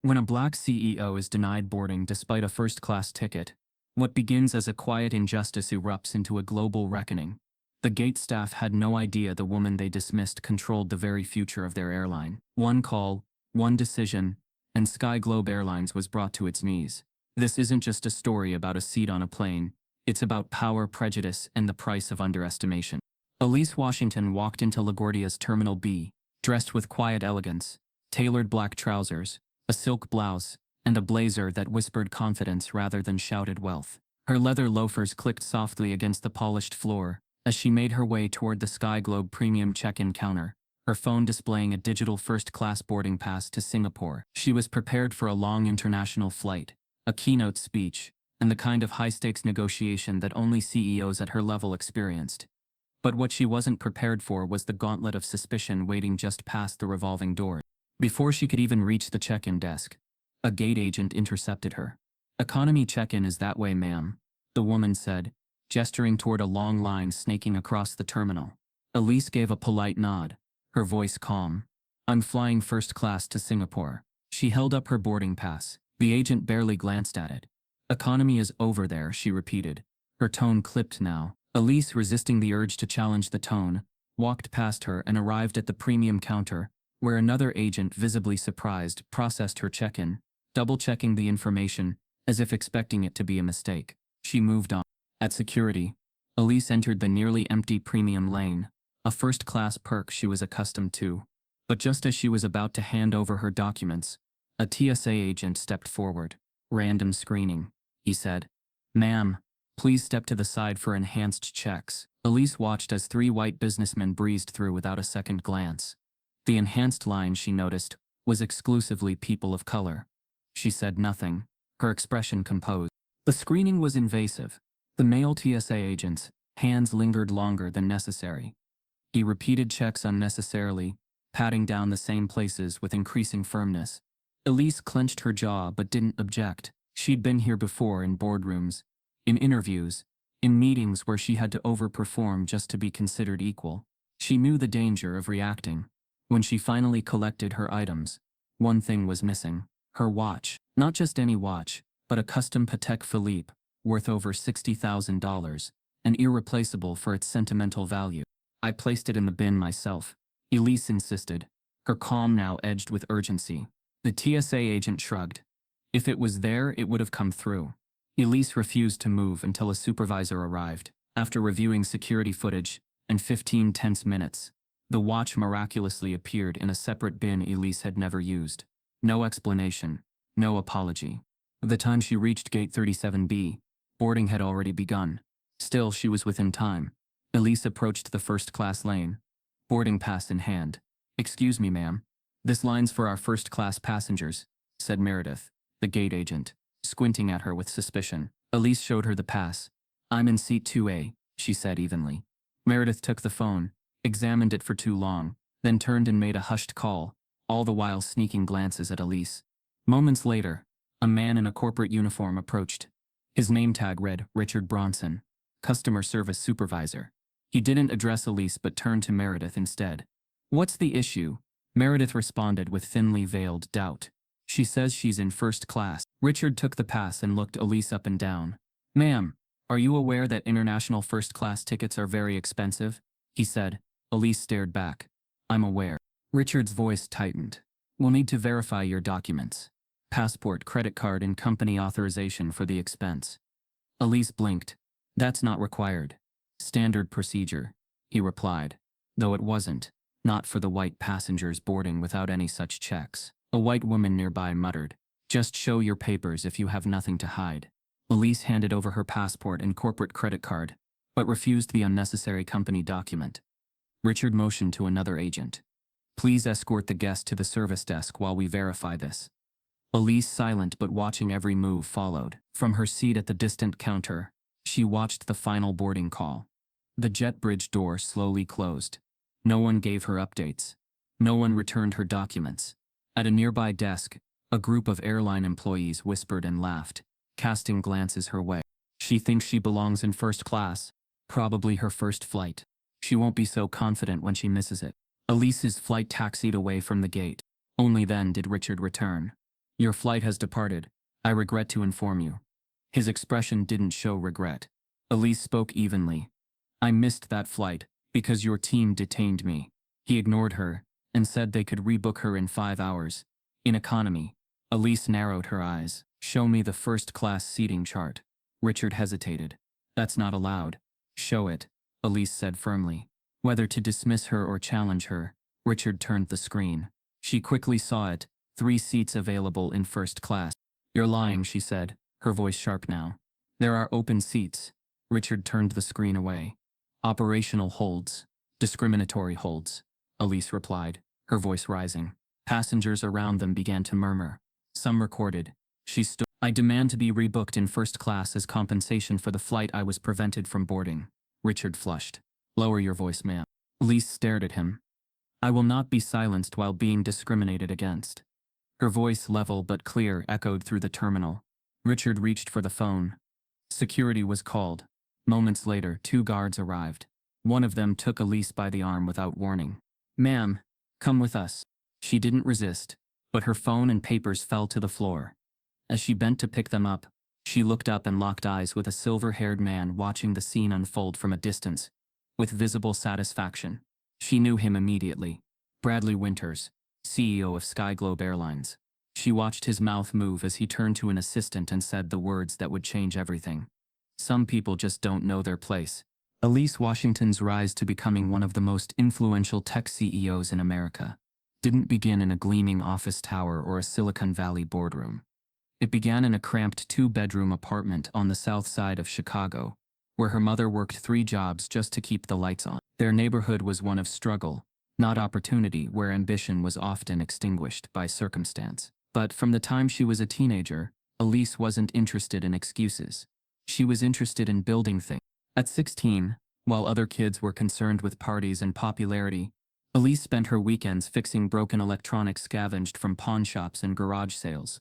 When a black CEO is denied boarding despite a first-class ticket, what begins as a quiet injustice erupts into a global reckoning. The gate staff had no idea the woman they dismissed controlled the very future of their airline. One call, one decision, and Sky Globe Airlines was brought to its knees. This isn't just a story about a seat on a plane, it's about power, prejudice, and the price of underestimation. Elise Washington walked into LaGuardia's Terminal B, dressed with quiet elegance, tailored black trousers, a silk blouse, and a blazer that whispered confidence rather than shouted wealth. Her leather loafers clicked softly against the polished floor as she made her way toward the Sky Globe premium check-in counter, her phone displaying a digital first-class boarding pass to Singapore. She was prepared for a long international flight, a keynote speech, and the kind of high-stakes negotiation that only CEOs at her level experienced. But what she wasn't prepared for was the gauntlet of suspicion waiting just past the revolving door. Before she could even reach the check-in desk, a gate agent intercepted her. "Economy check-in is that way, ma'am," the woman said, gesturing toward a long line snaking across the terminal. Elise gave a polite nod, her voice calm. "I'm flying first class to Singapore." She held up her boarding pass. The agent barely glanced at it. "Economy is over there," she repeated, her tone clipped now. Elise, resisting the urge to challenge the tone, walked past her and arrived at the premium counter, where another agent, visibly surprised, processed her check-in, double-checking the information, as if expecting it to be a mistake. She moved on. At security, Elise entered the nearly empty premium lane, a first-class perk she was accustomed to. But just as she was about to hand over her documents, a TSA agent stepped forward. "Random screening," he said. "Ma'am, please step to the side for enhanced checks." Elise watched as three white businessmen breezed through without a second glance. The enhanced line, she noticed, was exclusively people of color. She said nothing, her expression composed. The screening was invasive. The male TSA agent's hands lingered longer than necessary. He repeated checks unnecessarily, patting down the same places with increasing firmness. Elise clenched her jaw but didn't object. She'd been here before, in boardrooms, in interviews, in meetings where she had to overperform just to be considered equal. She knew the danger of reacting. When she finally collected her items, one thing was missing: her watch. Not just any watch, but a custom Patek Philippe, worth over $60,000, and irreplaceable for its sentimental value. "I placed it in the bin myself," Elise insisted, her calm now edged with urgency. The TSA agent shrugged. If it was there, it would have come through. Elise refused to move until a supervisor arrived. After reviewing security footage, and 15 tense minutes, the watch miraculously appeared in a separate bin Elise had never used. No explanation, no apology. By the time she reached gate 37B, boarding had already begun. Still, she was within time. Elise approached the first-class lane, boarding pass in hand. "Excuse me, ma'am. This line's for our first-class passengers," said Meredith, the gate agent, squinting at her with suspicion. Elise showed her the pass. "I'm in seat 2A, she said evenly. Meredith took the phone, examined it for too long, then turned and made a hushed call, all the while sneaking glances at Elise. Moments later, a man in a corporate uniform approached. His name tag read Richard Bronson, customer service supervisor. He didn't address Elise but turned to Meredith instead. "What's the issue?" Meredith responded with thinly veiled doubt. "She says she's in first class." Richard took the pass and looked Elise up and down. "Ma'am, are you aware that international first-class tickets are very expensive?" he said. Elise stared back. "I'm aware." Richard's voice tightened. "We'll need to verify your documents. Passport, credit card, and company authorization for the expense." Elise blinked. "That's not required. Standard procedure," he replied. Though it wasn't. Not for the white passengers boarding without any such checks. A white woman nearby muttered, "Just show your papers if you have nothing to hide." Elise handed over her passport and corporate credit card, but refused the unnecessary company document. Richard motioned to another agent. "Please escort the guest to the service desk while we verify this." Elise, silent but watching every move, followed. From her seat at the distant counter, she watched the final boarding call. The jet bridge door slowly closed. No one gave her updates. No one returned her documents. At a nearby desk, a group of airline employees whispered and laughed, casting glances her way. "She thinks she belongs in first class. Probably her first flight. She won't be so confident when she misses it." Elise's flight taxied away from the gate. Only then did Richard return. Your flight has departed. I regret to inform you. His expression didn't show regret. Elise spoke evenly. I missed that flight because your team detained me. He ignored her and said they could rebook her in 5 hours. In economy. Elise narrowed her eyes. Show me the first-class seating chart. Richard hesitated. That's not allowed. Show it, Elise said firmly. Whether to dismiss her or challenge her, Richard turned the screen. She quickly saw it, 3 seats available in first class. You're lying, she said, her voice sharp now. There are open seats. Richard turned the screen away. Operational holds. Discriminatory holds, Elise replied, her voice rising. Passengers around them began to murmur. Some recorded. She stood. I demand to be rebooked in first class as compensation for the flight I was prevented from boarding. Richard flushed. Lower your voice, ma'am. Elise stared at him. I will not be silenced while being discriminated against. Her voice, level but clear, echoed through the terminal. Richard reached for the phone. Security was called. Moments later, 2 guards arrived. One of them took Elise by the arm without warning. Ma'am, come with us. She didn't resist, but her phone and papers fell to the floor. As she bent to pick them up, she looked up and locked eyes with a silver-haired man watching the scene unfold from a distance. With visible satisfaction. She knew him immediately. Bradley Winters, CEO of SkyGlobe Airlines. She watched his mouth move as he turned to an assistant and said the words that would change everything. Some people just don't know their place. Elise Washington's rise to becoming one of the most influential tech CEOs in America didn't begin in a gleaming office tower or a Silicon Valley boardroom. It began in a cramped 2-bedroom apartment on the south side of Chicago, where her mother worked 3 jobs just to keep the lights on. Their neighborhood was one of struggle, not opportunity, where ambition was often extinguished by circumstance. But from the time she was a teenager, Elise wasn't interested in excuses. She was interested in building things. At 16, while other kids were concerned with parties and popularity, Elise spent her weekends fixing broken electronics scavenged from pawn shops and garage sales.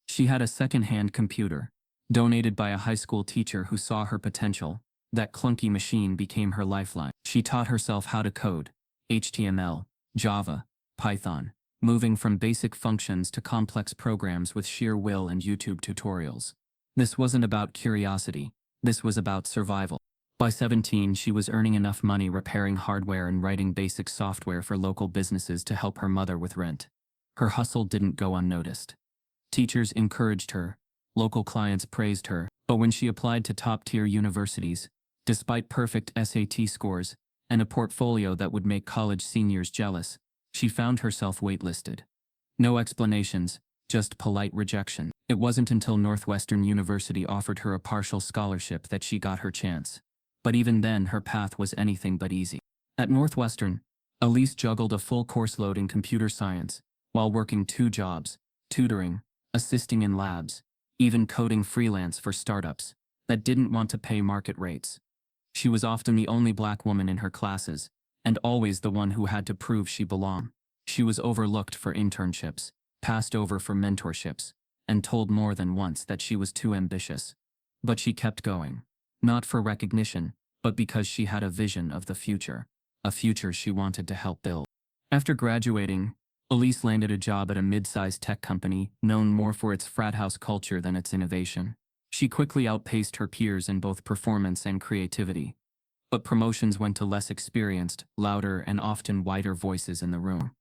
She had a second-hand computer, donated by a high school teacher who saw her potential. That clunky machine became her lifeline. She taught herself how to code, HTML, Java, Python, moving from basic functions to complex programs with sheer will and YouTube tutorials. This wasn't about curiosity, this was about survival. By 17, she was earning enough money repairing hardware and writing basic software for local businesses to help her mother with rent. Her hustle didn't go unnoticed. Teachers encouraged her, local clients praised her, but when she applied to top-tier universities, despite perfect SAT scores and a portfolio that would make college seniors jealous, she found herself waitlisted. No explanations, just polite rejection. It wasn't until Northwestern University offered her a partial scholarship that she got her chance. But even then, her path was anything but easy. At Northwestern, Elise juggled a full course load in computer science, while working 2 jobs, tutoring, assisting in labs, even coding freelance for startups that didn't want to pay market rates. She was often the only Black woman in her classes, and always the one who had to prove she belonged. She was overlooked for internships, passed over for mentorships, and told more than once that she was too ambitious. But she kept going. Not for recognition, but because she had a vision of the future, a future she wanted to help build. After graduating, Elise landed a job at a mid-sized tech company known more for its frat house culture than its innovation. She quickly outpaced her peers in both performance and creativity. But promotions went to less experienced, louder, and often whiter voices in the room.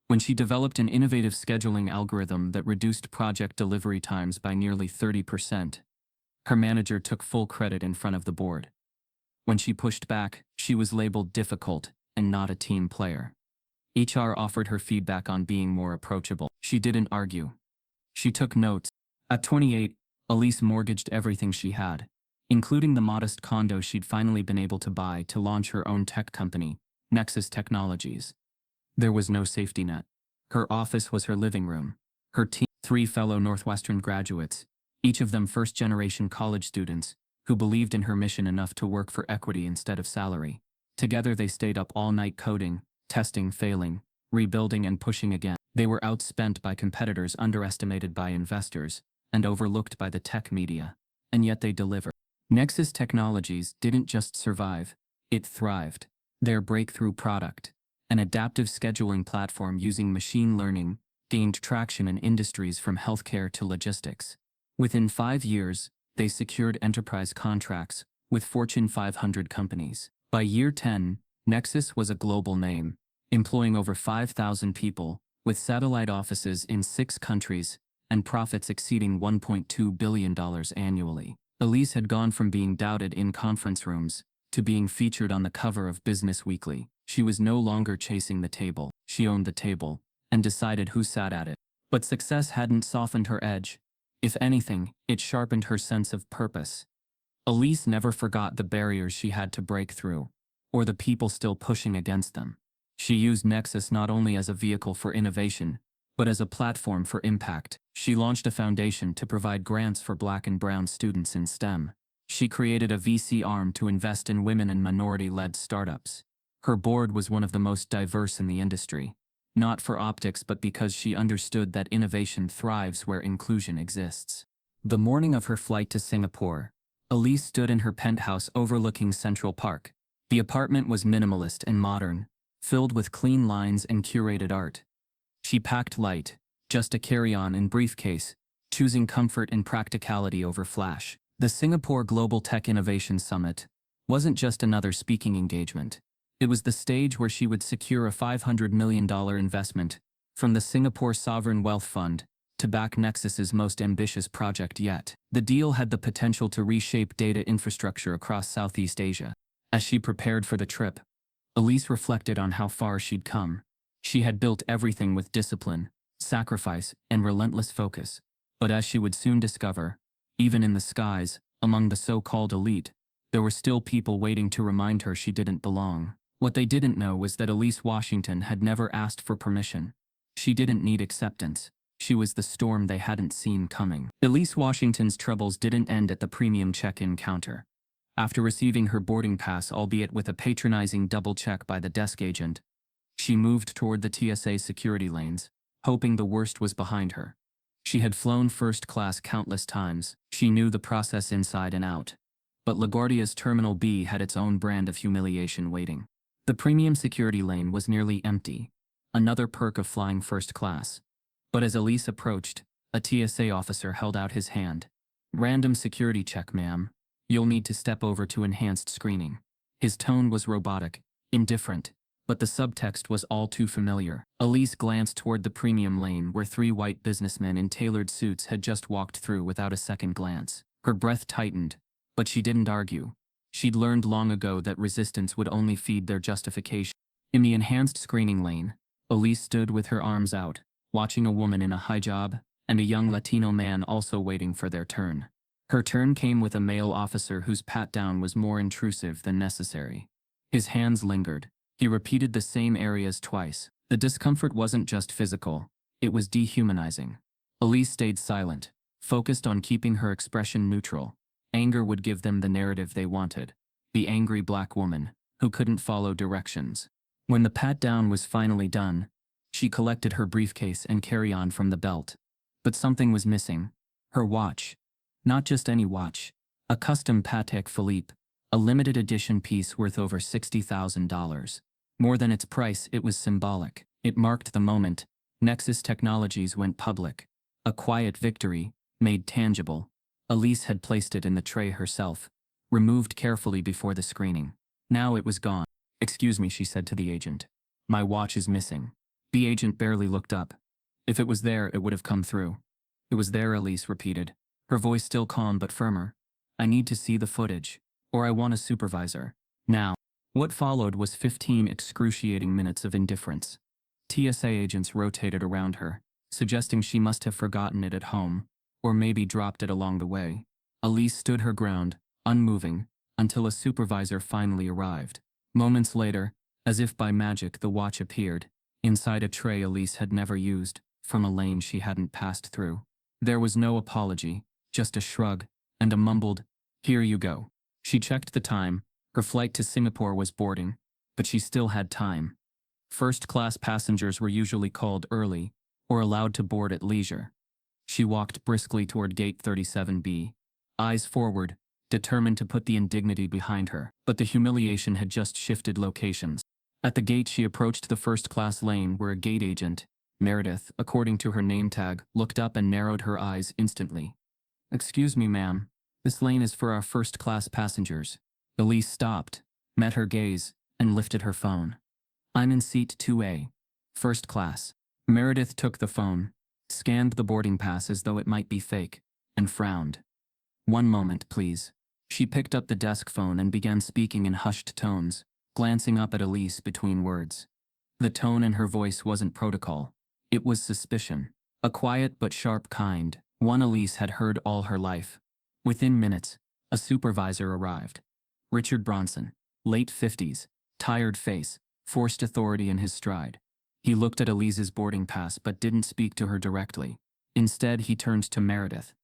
When she developed an innovative scheduling algorithm that reduced project delivery times by nearly 30%, her manager took full credit in front of the board. When she pushed back, she was labeled difficult and not a team player. HR offered her feedback on being more approachable. She didn't argue. She took notes. At 28, Elise mortgaged everything she had, including the modest condo she'd finally been able to buy to launch her own tech company, Nexus Technologies. There was no safety net. Her office was her living room. Her team, 3 fellow Northwestern graduates, each of them first-generation college students, who believed in her mission enough to work for equity instead of salary. Together they stayed up all night coding, testing, failing, rebuilding, and pushing again. They were outspent by competitors, underestimated by investors, and overlooked by the tech media. And yet they delivered. Nexus Technologies didn't just survive, it thrived. Their breakthrough product, an adaptive scheduling platform using machine learning, gained traction in industries from healthcare to logistics. Within 5 years, they secured enterprise contracts with Fortune 500 companies. By year 10, Nexus was a global name, employing over 5,000 people, with satellite offices in 6 countries and profits exceeding $1.2 billion annually. Elise had gone from being doubted in conference rooms to being featured on the cover of Business Weekly. She was no longer chasing the table. She owned the table and decided who sat at it. But success hadn't softened her edge. If anything, it sharpened her sense of purpose. Elise never forgot the barriers she had to break through, or the people still pushing against them. She used Nexus not only as a vehicle for innovation, but as a platform for impact. She launched a foundation to provide grants for Black and brown students in STEM. She created a VC arm to invest in women and minority-led startups. Her board was one of the most diverse in the industry, not for optics but because she understood that innovation thrives where inclusion exists. The morning of her flight to Singapore, Elise stood in her penthouse overlooking Central Park. The apartment was minimalist and modern, filled with clean lines and curated art. She packed light, just a carry-on and briefcase, choosing comfort and practicality over flash. The Singapore Global Tech Innovation Summit wasn't just another speaking engagement. It was the stage where she would secure a $500 million investment from the Singapore Sovereign Wealth Fund to back Nexus's most ambitious project yet. The deal had the potential to reshape data infrastructure across Southeast Asia. As she prepared for the trip, Elise reflected on how far she'd come. She had built everything with discipline, sacrifice, and relentless focus. But as she would soon discover, even in the skies, among the so-called elite, there were still people waiting to remind her she didn't belong. What they didn't know was that Elise Washington had never asked for permission. She didn't need acceptance. She was the storm they hadn't seen coming. Elise Washington's troubles didn't end at the premium check-in counter. After receiving her boarding pass, albeit with a patronizing double check by the desk agent, she moved toward the TSA security lanes, hoping the worst was behind her. She had flown first class countless times. She knew the process inside and out. But LaGuardia's Terminal B had its own brand of humiliation waiting. The premium security lane was nearly empty, another perk of flying first class. But as Elise approached, a TSA officer held out his hand. "Random security check, ma'am. You'll need to step over to enhanced screening." His tone was robotic, indifferent, but the subtext was all too familiar. Elise glanced toward the premium lane where 3 white businessmen in tailored suits had just walked through without a second glance. Her breath tightened, but she didn't argue. She'd learned long ago that resistance would only feed their justification. In the enhanced screening lane, Elise stood with her arms out, watching a woman in a hijab and a young Latino man also waiting for their turn. Her turn came with a male officer whose pat-down was more intrusive than necessary. His hands lingered. He repeated the same areas twice. The discomfort wasn't just physical, it was dehumanizing. Elise stayed silent, focused on keeping her expression neutral. Anger would give them the narrative they wanted. The angry black woman, who couldn't follow directions. When the pat-down was finally done, she collected her briefcase and carry-on from the belt. But something was missing. Her watch. Not just any watch. A custom Patek Philippe, a limited edition piece worth over $60,000. More than its price, it was symbolic. It marked the moment Nexus Technologies went public. A quiet victory, made tangible. Elise had placed it in the tray herself, removed carefully before the screening. Now it was gone. "Excuse me," she said to the agent. "My watch is missing." The agent barely looked up. If it was there, it would have come through. "It was there," Elise repeated, her voice still calm but firmer. "I need to see the footage, or I want a supervisor. Now." What followed was 15 excruciating minutes of indifference. TSA agents rotated around her, suggesting she must have forgotten it at home, or maybe dropped it along the way. Elise stood her ground, unmoving, until a supervisor finally arrived. Moments later, as if by magic, the watch appeared, inside a tray Elise had never used, from a lane she hadn't passed through. There was no apology, just a shrug, and a mumbled, "Here you go." She checked the time. Her flight to Singapore was boarding, but she still had time. First-class passengers were usually called early, or allowed to board at leisure. She walked briskly toward Gate 37B, eyes forward, determined to put the indignity behind her. But the humiliation had just shifted locations. At the gate she approached the first-class lane where a gate agent, Meredith, according to her name tag, looked up and narrowed her eyes instantly. "Excuse me, ma'am. This lane is for our first-class passengers." Elise stopped, met her gaze, and lifted her phone. "I'm in seat 2A. First class." Meredith took the phone, scanned the boarding pass as though it might be fake, and frowned. "One moment, please." She picked up the desk phone and began speaking in hushed tones, glancing up at Elise between words. The tone in her voice wasn't protocol. It was suspicion. A quiet but sharp kind, one Elise had heard all her life. Within minutes, a supervisor arrived. Richard Bronson, late 50s, tired face, forced authority in his stride. He looked at Elise's boarding pass but didn't speak to her directly. Instead, he turned to Meredith.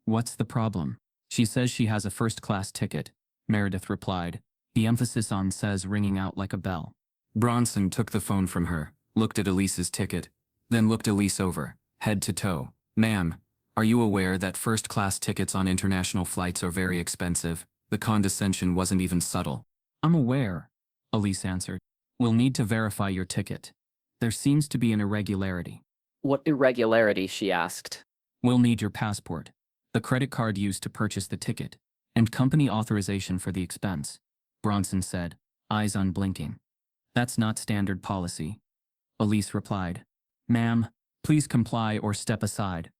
"What's the problem?" "She says she has a first-class ticket," Meredith replied, the emphasis on says ringing out like a bell. Bronson took the phone from her, looked at Elise's ticket, then looked Elise over, head to toe. "Ma'am, are you aware that first-class tickets on international flights are very expensive?" The condescension wasn't even subtle. "I'm aware," Elise answered. "We'll need to verify your ticket. There seems to be an irregularity." "What irregularity?" she asked. "We'll need your passport, the credit card used to purchase the ticket, and company authorization for the expense," Bronson said, eyes unblinking. "That's not standard policy," Elise replied. "Ma'am, please comply or step aside."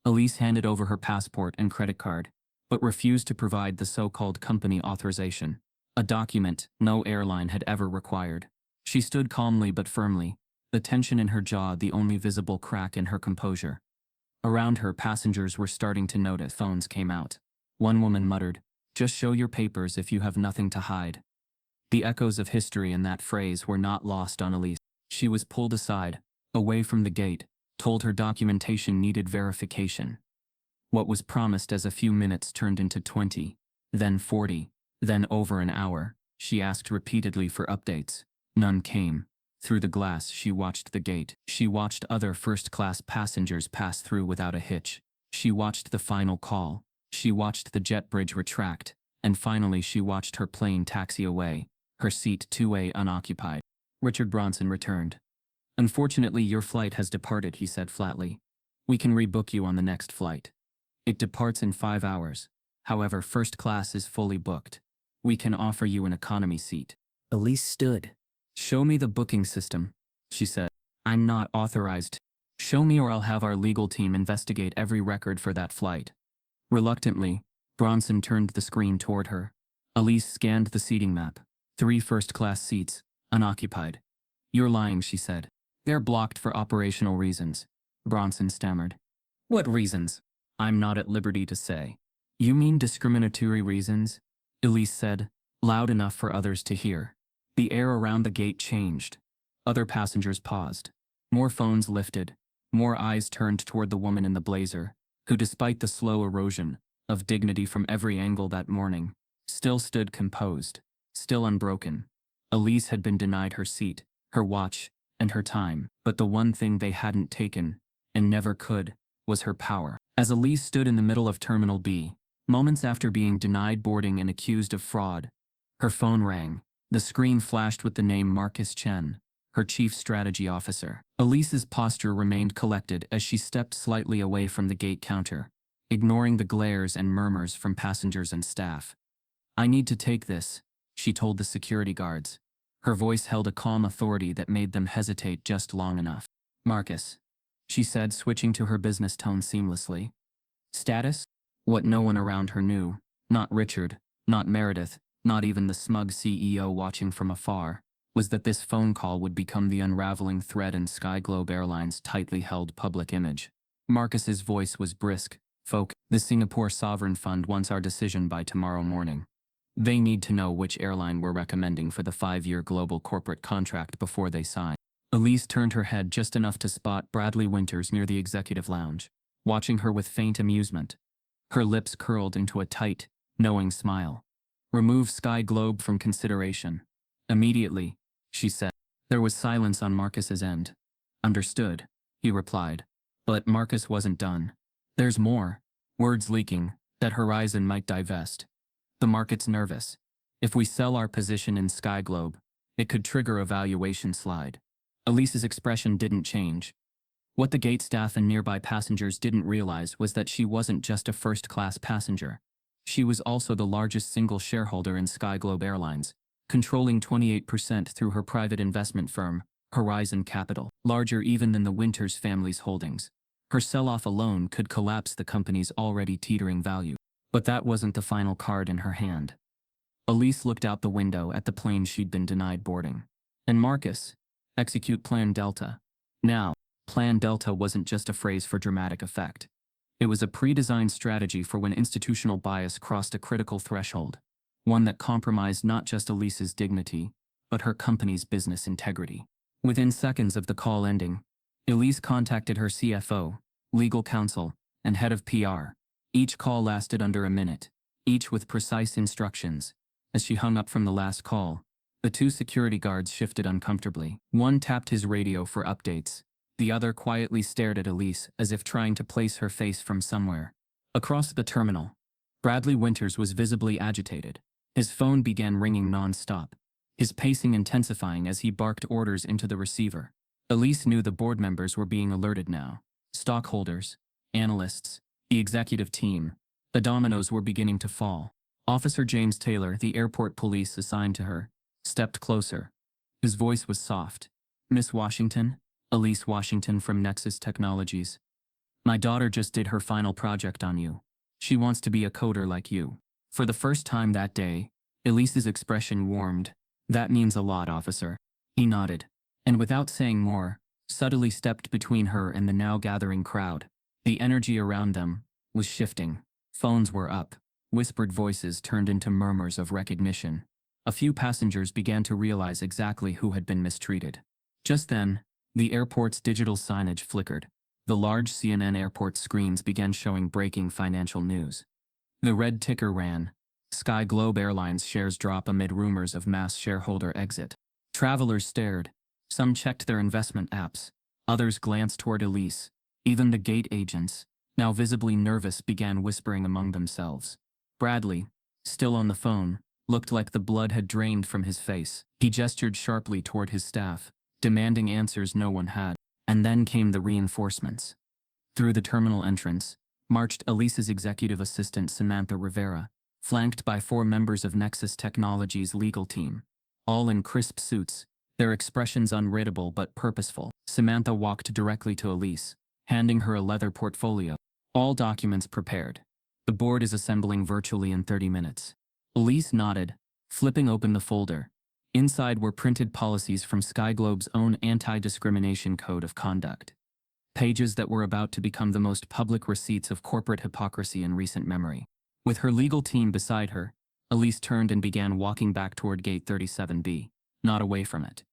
Elise handed over her passport and credit card, but refused to provide the so-called company authorization, a document no airline had ever required. She stood calmly but firmly, the tension in her jaw the only visible crack in her composure. Around her, passengers were starting to notice. Phones came out. One woman muttered, "Just show your papers if you have nothing to hide." The echoes of history in that phrase were not lost on Elise. She was pulled aside, away from the gate, told her documentation needed verification. What was promised as a few minutes turned into 20, then 40, then over an hour. She asked repeatedly for updates. None came. Through the glass, she watched the gate. She watched other first-class passengers pass through without a hitch. She watched the final call. She watched the jet bridge retract. And finally she watched her plane taxi away, her seat 2A unoccupied. Richard Bronson returned. "Unfortunately, your flight has departed," he said flatly. "We can rebook you on the next flight. It departs in 5 hours. However, first class is fully booked. We can offer you an economy seat." Elise stood. "Show me the booking system," she said. "I'm not authorized. Show me or I'll have our legal team investigate every record for that flight." Reluctantly, Bronson turned the screen toward her. Elise scanned the seating map. 3 first-class seats, unoccupied. "You're lying," she said. "They're blocked for operational reasons," Bronson stammered. "What reasons?" "I'm not at liberty to say." "You mean discriminatory reasons?" Elise said, loud enough for others to hear. The air around the gate changed. Other passengers paused. More phones lifted. More eyes turned toward the woman in the blazer, who, despite the slow erosion of dignity from every angle that morning, still stood composed, still unbroken. Elise had been denied her seat, her watch, and her time, but the one thing they hadn't taken, and never could, was her power. As Elise stood in the middle of Terminal B, moments after being denied boarding and accused of fraud, her phone rang. The screen flashed with the name Marcus Chen, her chief strategy officer. Elise's posture remained collected as she stepped slightly away from the gate counter, ignoring the glares and murmurs from passengers and staff. "I need to take this," she told the security guards. Her voice held a calm authority that made them hesitate just long enough. "Marcus," she said, switching to her business tone seamlessly. "Status?" What no one around her knew, not Richard, not Meredith, not even the smug CEO watching from afar, was that this phone call would become the unraveling thread in Skyglobe Airlines' tightly held public image. Marcus's voice was brisk. The Singapore Sovereign Fund wants our decision by tomorrow morning. They need to know which airline we're recommending for the 5-year global corporate contract before they sign." Elise turned her head just enough to spot Bradley Winters near the executive lounge, watching her with faint amusement. Her lips curled into a tight, knowing smile. "Remove Sky Globe from consideration. Immediately," she said. There was silence on Marcus's end. "Understood," he replied. But Marcus wasn't done. "There's more." Words leaking, that Horizon might divest. "The market's nervous. If we sell our position in Sky Globe, it could trigger a valuation slide." Elise's expression didn't change. What the gate staff and nearby passengers didn't realize was that she wasn't just a first-class passenger. She was also the largest single shareholder in SkyGlobe Airlines, controlling 28% through her private investment firm, Horizon Capital, larger even than the Winters family's holdings. Her sell-off alone could collapse the company's already teetering value. But that wasn't the final card in her hand. Elise looked out the window at the plane she'd been denied boarding. And Marcus, execute Plan Delta. Now, Plan Delta wasn't just a phrase for dramatic effect. It was a pre-designed strategy for when institutional bias crossed a critical threshold, one that compromised not just Elise's dignity, but her company's business integrity. Within seconds of the call ending, Elise contacted her CFO, legal counsel, and head of PR. Each call lasted under a minute, each with precise instructions. As she hung up from the last call, the two security guards shifted uncomfortably. One tapped his radio for updates. The other quietly stared at Elise as if trying to place her face from somewhere. Across the terminal, Bradley Winters was visibly agitated. His phone began ringing non-stop, his pacing intensifying as he barked orders into the receiver. Elise knew the board members were being alerted now. Stockholders, analysts, the executive team. The dominoes were beginning to fall. Officer James Taylor, the airport police assigned to her, stepped closer. His voice was soft. "Miss Washington? Elise Washington from Nexus Technologies. My daughter just did her final project on you. She wants to be a coder like you." For the first time that day, Elise's expression warmed. "That means a lot, officer." He nodded, and without saying more, subtly stepped between her and the now gathering crowd. The energy around them was shifting. Phones were up. Whispered voices turned into murmurs of recognition. A few passengers began to realize exactly who had been mistreated. Just then, the airport's digital signage flickered. The large CNN airport screens began showing breaking financial news. The red ticker ran, "SkyGlobe Airlines shares drop amid rumors of mass shareholder exit." Travelers stared. Some checked their investment apps. Others glanced toward Elise. Even the gate agents, now visibly nervous, began whispering among themselves. Bradley, still on the phone, looked like the blood had drained from his face. He gestured sharply toward his staff, demanding answers no one had. And then came the reinforcements. Through the terminal entrance marched Elise's executive assistant Samantha Rivera, flanked by 4 members of Nexus Technologies' legal team, all in crisp suits, their expressions unreadable but purposeful. Samantha walked directly to Elise, handing her a leather portfolio. "All documents prepared. The board is assembling virtually in 30 minutes. Elise nodded, flipping open the folder. Inside were printed policies from SkyGlobe's own anti-discrimination code of conduct. Pages that were about to become the most public receipts of corporate hypocrisy in recent memory. With her legal team beside her, Elise turned and began walking back toward Gate 37B, not away from it.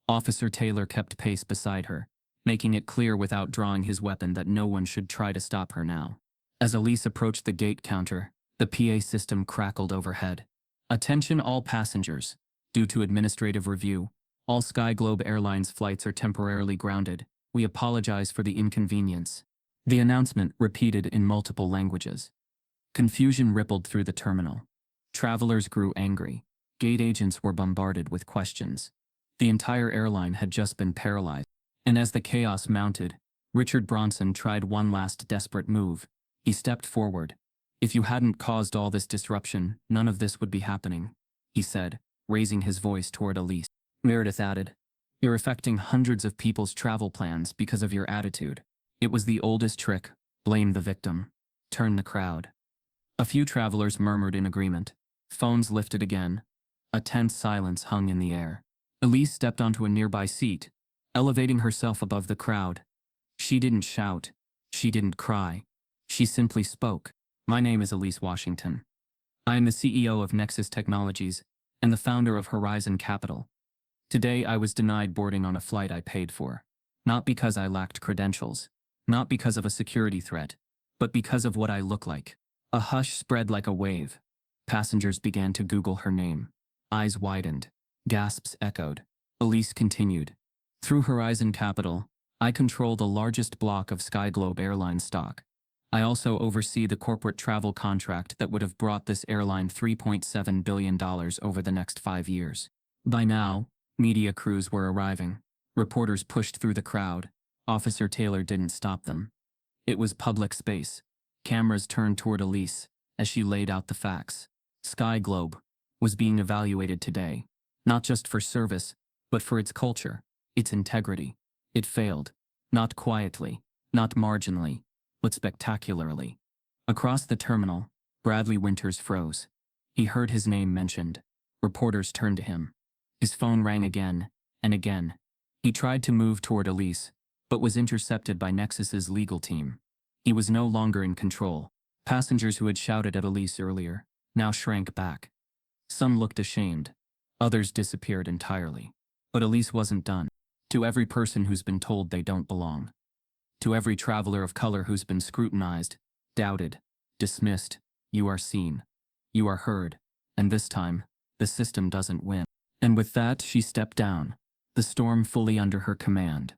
Officer Taylor kept pace beside her, making it clear without drawing his weapon that no one should try to stop her now. As Elise approached the gate counter, the PA system crackled overhead. "Attention all passengers. Due to administrative review, all SkyGlobe Airlines flights are temporarily grounded. We apologize for the inconvenience." The announcement repeated in multiple languages. Confusion rippled through the terminal. Travelers grew angry. Gate agents were bombarded with questions. The entire airline had just been paralyzed. And as the chaos mounted, Richard Bronson tried one last desperate move. He stepped forward. "If you hadn't caused all this disruption, none of this would be happening," he said, raising his voice toward Elise. Meredith added, "You're affecting hundreds of people's travel plans because of your attitude. It was the oldest trick. Blame the victim. Turn the crowd." A few travelers murmured in agreement. Phones lifted again. A tense silence hung in the air. Elise stepped onto a nearby seat, elevating herself above the crowd. She didn't shout. She didn't cry. She simply spoke. "My name is Elise Washington. I am the CEO of Nexus Technologies and the founder of Horizon Capital. Today I was denied boarding on a flight I paid for. Not because I lacked credentials, not because of a security threat, but because of what I look like." A hush spread like a wave. Passengers began to Google her name. Eyes widened. Gasps echoed. Elise continued. "Through Horizon Capital, I control the largest block of SkyGlobe Airline stock. I also oversee the corporate travel contract that would have brought this airline $3.7 billion over the next 5 years." By now, media crews were arriving. Reporters pushed through the crowd, Officer Taylor didn't stop them. It was public space. Cameras turned toward Elise as she laid out the facts. Sky Globe was being evaluated today, not just for service, but for its culture, its integrity. It failed. Not quietly, not marginally, but spectacularly. Across the terminal, Bradley Winters froze. He heard his name mentioned. Reporters turned to him. His phone rang again and again. He tried to move toward Elise, but was intercepted by Nexus's legal team. He was no longer in control. Passengers who had shouted at Elise earlier now shrank back. Some looked ashamed. Others disappeared entirely. But Elise wasn't done. To every person who's been told they don't belong. To every traveler of color who's been scrutinized, doubted, dismissed, you are seen. You are heard. And this time, the system doesn't win. And with that, she stepped down, the storm fully under her command.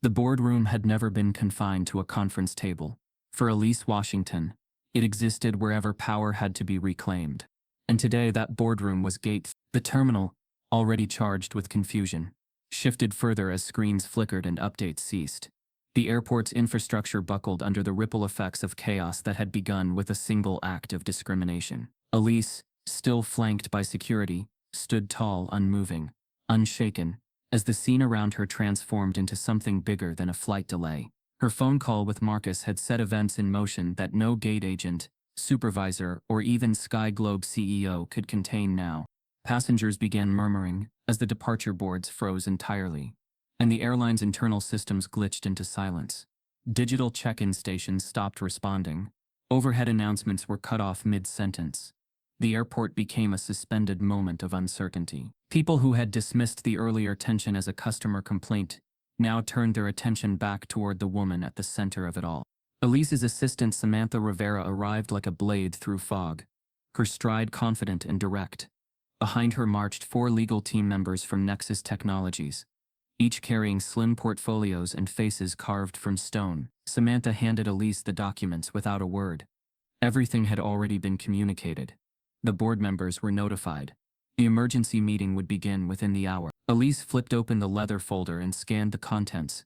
The boardroom had never been confined to a conference table. For Elise Washington, it existed wherever power had to be reclaimed. And today that boardroom was gate. The terminal, already charged with confusion, shifted further as screens flickered and updates ceased. The airport's infrastructure buckled under the ripple effects of chaos that had begun with a single act of discrimination. Elise, still flanked by security, stood tall, unmoving, unshaken, as the scene around her transformed into something bigger than a flight delay. Her phone call with Marcus had set events in motion that no gate agent, supervisor, or even Sky Globe CEO could contain now. Passengers began murmuring as the departure boards froze entirely, and the airline's internal systems glitched into silence. Digital check-in stations stopped responding. Overhead announcements were cut off mid-sentence. The airport became a suspended moment of uncertainty. People who had dismissed the earlier tension as a customer complaint now turned their attention back toward the woman at the center of it all. Elise's assistant Samantha Rivera arrived like a blade through fog, her stride confident and direct. Behind her marched 4 legal team members from Nexus Technologies, each carrying slim portfolios and faces carved from stone. Samantha handed Elise the documents without a word. Everything had already been communicated. The board members were notified. The emergency meeting would begin within the hour. Elise flipped open the leather folder and scanned the contents.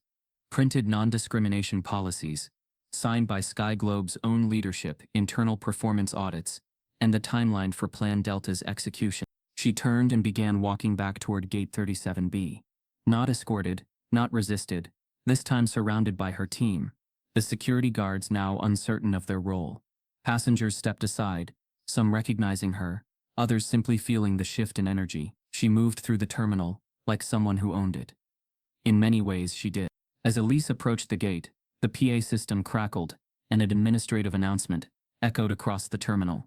Printed non-discrimination policies, signed by Sky Globe's own leadership, internal performance audits, and the timeline for Plan Delta's execution. She turned and began walking back toward Gate 37B. Not escorted, not resisted, this time surrounded by her team, the security guards now uncertain of their role. Passengers stepped aside, some recognizing her, others simply feeling the shift in energy. She moved through the terminal, like someone who owned it. In many ways she did. As Elise approached the gate, the PA system crackled, and an administrative announcement echoed across the terminal.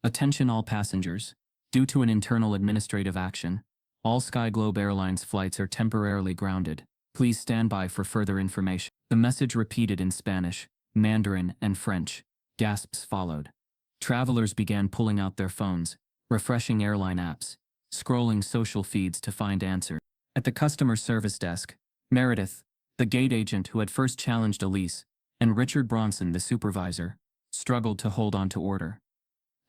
Attention all passengers. Due to an internal administrative action, all Sky Globe Airlines flights are temporarily grounded. Please stand by for further information. The message repeated in Spanish, Mandarin, and French. Gasps followed. Travelers began pulling out their phones, refreshing airline apps, scrolling social feeds to find answers. At the customer service desk, Meredith, the gate agent who had first challenged Elise, and Richard Bronson, the supervisor, struggled to hold on to order.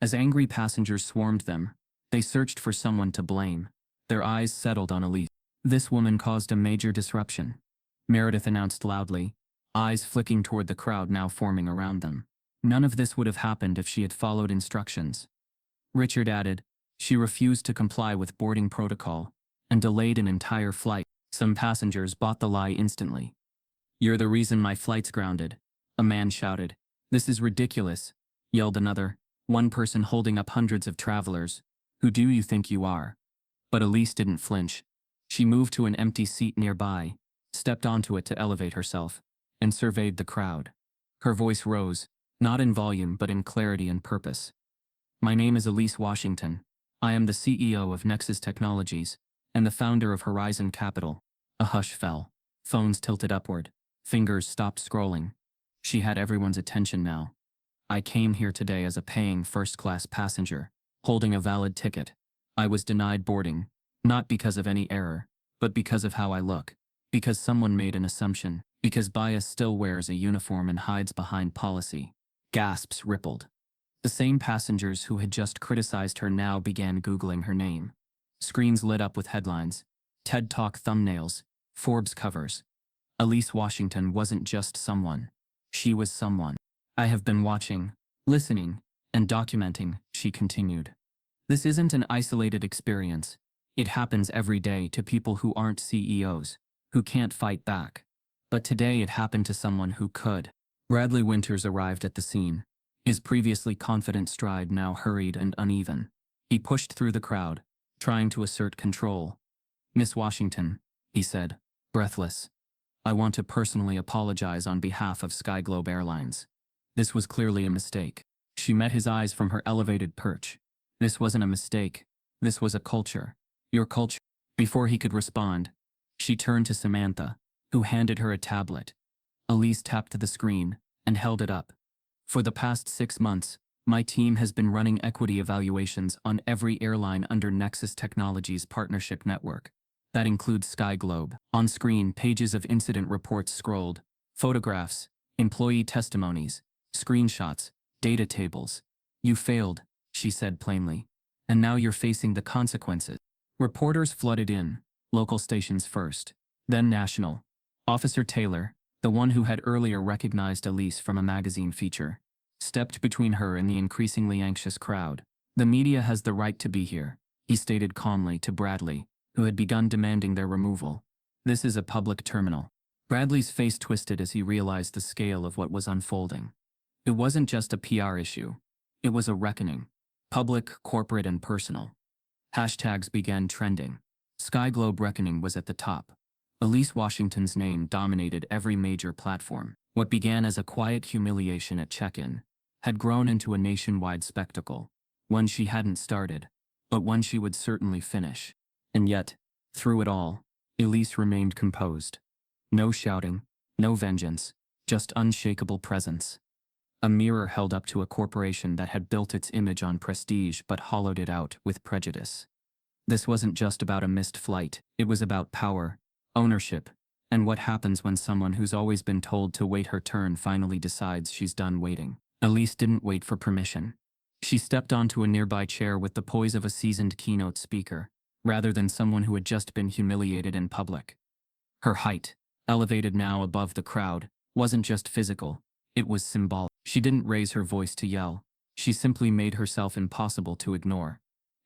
As angry passengers swarmed them, they searched for someone to blame. Their eyes settled on Elise. This woman caused a major disruption, Meredith announced loudly, eyes flicking toward the crowd now forming around them. None of this would have happened if she had followed instructions. Richard added, she refused to comply with boarding protocol and delayed an entire flight. Some passengers bought the lie instantly. You're the reason my flight's grounded, a man shouted. This is ridiculous, yelled another, one person holding up hundreds of travelers. Who do you think you are? But Elise didn't flinch. She moved to an empty seat nearby, stepped onto it to elevate herself, and surveyed the crowd. Her voice rose, not in volume but in clarity and purpose. My name is Elise Washington. I am the CEO of Nexus Technologies, and the founder of Horizon Capital. A hush fell. Phones tilted upward. Fingers stopped scrolling. She had everyone's attention now. I came here today as a paying first-class passenger, holding a valid ticket. I was denied boarding, not because of any error, but because of how I look. Because someone made an assumption. Because bias still wears a uniform and hides behind policy. Gasps rippled. The same passengers who had just criticized her now began Googling her name. Screens lit up with headlines, TED Talk thumbnails, Forbes covers. Elise Washington wasn't just someone. She was someone. I have been watching, listening, and documenting, she continued. This isn't an isolated experience. It happens every day to people who aren't CEOs, who can't fight back. But today it happened to someone who could. Bradley Winters arrived at the scene, his previously confident stride now hurried and uneven. He pushed through the crowd, trying to assert control. "Miss Washington," he said, breathless, "I want to personally apologize on behalf of Skyglobe Airlines. This was clearly a mistake." She met his eyes from her elevated perch. "This wasn't a mistake. This was a culture. Your culture." Before he could respond, she turned to Samantha, who handed her a tablet. Elise tapped the screen and held it up. "For the past 6 months, my team has been running equity evaluations on every airline under Nexus Technologies Partnership Network. That includes Skyglobe." On screen, pages of incident reports scrolled, photographs, employee testimonies, screenshots, data tables. "You failed," she said plainly. "And now you're facing the consequences." Reporters flooded in, local stations first, then national. Officer Taylor, the one who had earlier recognized Elise from a magazine feature, stepped between her and the increasingly anxious crowd. "The media has the right to be here," he stated calmly to Bradley, who had begun demanding their removal. "This is a public terminal." Bradley's face twisted as he realized the scale of what was unfolding. It wasn't just a PR issue. It was a reckoning. Public, corporate, and personal. Hashtags began trending. Skyglobe Reckoning was at the top. Elise Washington's name dominated every major platform. What began as a quiet humiliation at check-in had grown into a nationwide spectacle, one she hadn't started, but one she would certainly finish. And yet, through it all, Elise remained composed. No shouting, no vengeance, just unshakable presence. A mirror held up to a corporation that had built its image on prestige but hollowed it out with prejudice. This wasn't just about a missed flight, it was about power, ownership, and what happens when someone who's always been told to wait her turn finally decides she's done waiting. Elise didn't wait for permission. She stepped onto a nearby chair with the poise of a seasoned keynote speaker, rather than someone who had just been humiliated in public. Her height, elevated now above the crowd, wasn't just physical, it was symbolic. She didn't raise her voice to yell. She simply made herself impossible to ignore.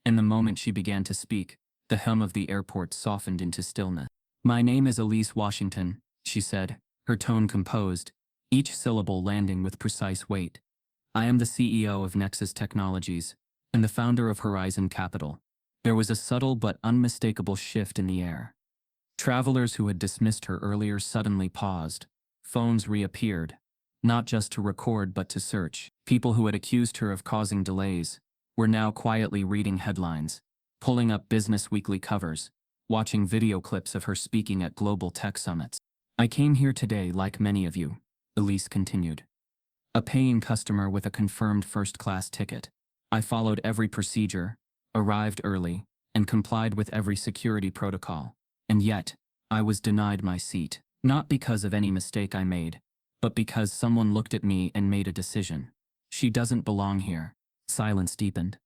And the moment she began to speak, the hum of the airport softened into stillness. "My name is Elise Washington," she said, her tone composed, each syllable landing with precise weight. "I am the CEO of Nexus Technologies and the founder of Horizon Capital." There was a subtle but unmistakable shift in the air. Travelers who had dismissed her earlier suddenly paused. Phones reappeared, not just to record but to search. People who had accused her of causing delays were now quietly reading headlines, pulling up Business Weekly covers, watching video clips of her speaking at global tech summits. "I came here today like many of you," Elise continued. "A paying customer with a confirmed first-class ticket. I followed every procedure, arrived early, and complied with every security protocol. And yet, I was denied my seat, not because of any mistake I made, but because someone looked at me and made a decision. She doesn't belong here." Silence deepened.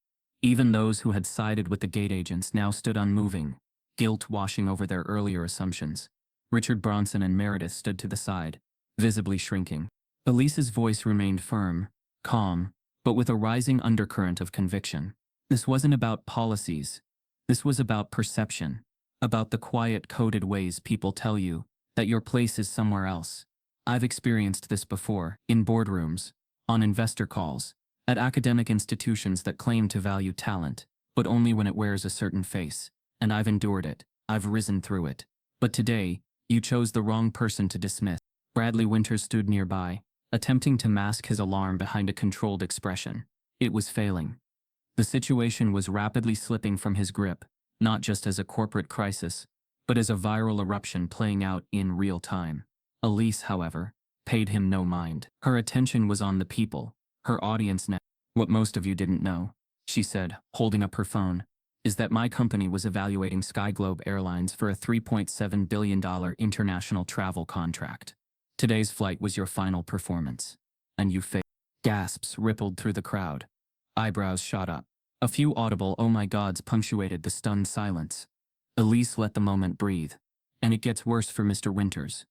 Even those who had sided with the gate agents now stood unmoving, guilt washing over their earlier assumptions. Richard Bronson and Meredith stood to the side, visibly shrinking. Elise's voice remained firm, calm, but with a rising undercurrent of conviction. This wasn't about policies. This was about perception, about the quiet coded ways people tell you that your place is somewhere else. I've experienced this before, in boardrooms, on investor calls, at academic institutions that claim to value talent, but only when it wears a certain face. And I've endured it. I've risen through it. But today, you chose the wrong person to dismiss. Bradley Winters stood nearby, attempting to mask his alarm behind a controlled expression. It was failing. The situation was rapidly slipping from his grip, not just as a corporate crisis, but as a viral eruption playing out in real time. Elise, however, paid him no mind. Her attention was on the people, her audience now. "What most of you didn't know," she said, holding up her phone, "is that my company was evaluating Skyglobe Airlines for a $3.7 billion international travel contract. Today's flight was your final performance. And you failed." Gasps rippled through the crowd. Eyebrows shot up. A few audible "oh my gods" punctuated the stunned silence. Elise let the moment breathe. "And it gets worse for Mr. Winters."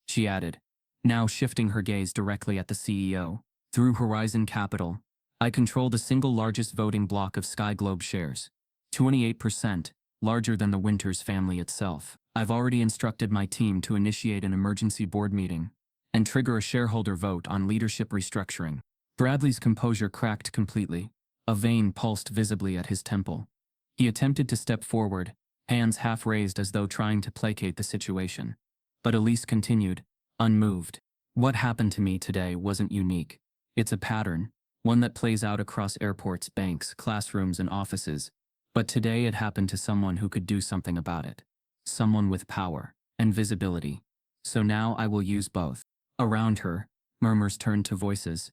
she added, now shifting her gaze directly at the CEO. Through Horizon Capital, I control the single largest voting block of Sky Globe shares. 28%, larger than the Winters family itself. I've already instructed my team to initiate an emergency board meeting and trigger a shareholder vote on leadership restructuring. Bradley's composure cracked completely. A vein pulsed visibly at his temple. He attempted to step forward, hands half raised as though trying to placate the situation. But Elise continued, unmoved. What happened to me today wasn't unique. It's a pattern, one that plays out across airports, banks, classrooms, and offices. But today it happened to someone who could do something about it. Someone with power and visibility. So now I will use both. Around her, murmurs turned to voices.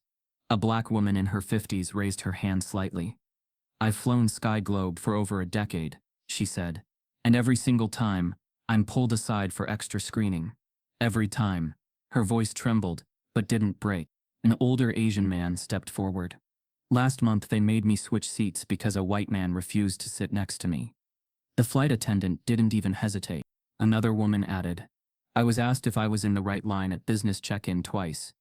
A black woman in her 50s raised her hand slightly. I've flown Sky Globe for over a decade, she said. And every single time, I'm pulled aside for extra screening. Every time. Her voice trembled, but didn't break. An older Asian man stepped forward. Last month they made me switch seats because a white man refused to sit next to me. The flight attendant didn't even hesitate. Another woman added, I was asked if I was in the right line at business check-in twice.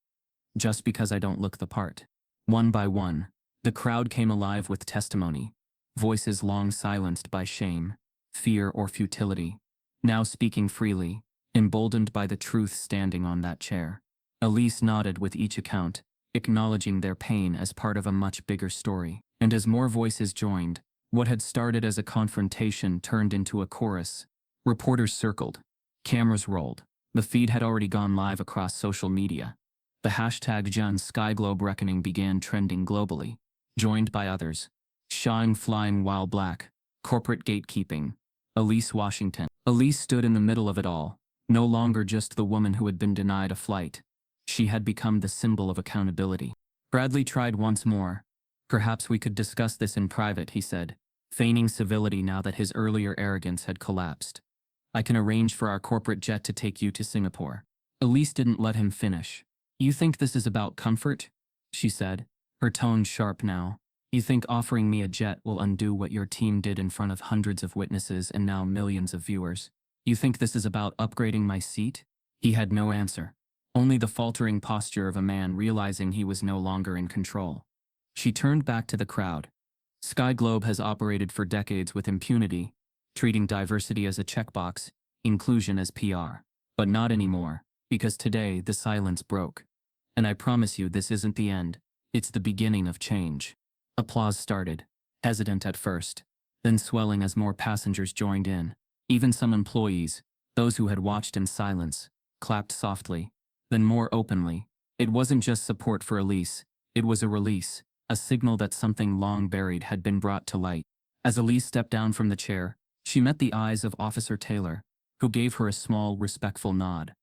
Just because I don't look the part. One by one, the crowd came alive with testimony. Voices long silenced by shame, fear, or futility. Now speaking freely, emboldened by the truth standing on that chair. Elise nodded with each account, acknowledging their pain as part of a much bigger story. And as more voices joined, what had started as a confrontation turned into a chorus. Reporters circled. Cameras rolled. The feed had already gone live across social media. The hashtag #SkyGlobe Reckoning began trending globally, joined by others. Shine flying while black. Corporate gatekeeping. Elise Washington. Elise stood in the middle of it all, no longer just the woman who had been denied a flight. She had become the symbol of accountability. Bradley tried once more. Perhaps we could discuss this in private, he said, feigning civility now that his earlier arrogance had collapsed. I can arrange for our corporate jet to take you to Singapore. Elise didn't let him finish. You think this is about comfort? She said, her tone sharp now. You think offering me a jet will undo what your team did in front of hundreds of witnesses and now millions of viewers? You think this is about upgrading my seat? He had no answer. Only the faltering posture of a man realizing he was no longer in control. She turned back to the crowd. Sky Globe has operated for decades with impunity, treating diversity as a checkbox, inclusion as PR. But not anymore, because today the silence broke. And I promise you this isn't the end, it's the beginning of change. Applause started, hesitant at first, then swelling as more passengers joined in. Even some employees, those who had watched in silence, clapped softly, then more openly. It wasn't just support for Elise, it was a release, a signal that something long buried had been brought to light. As Elise stepped down from the chair, she met the eyes of Officer Taylor, who gave her a small, respectful nod.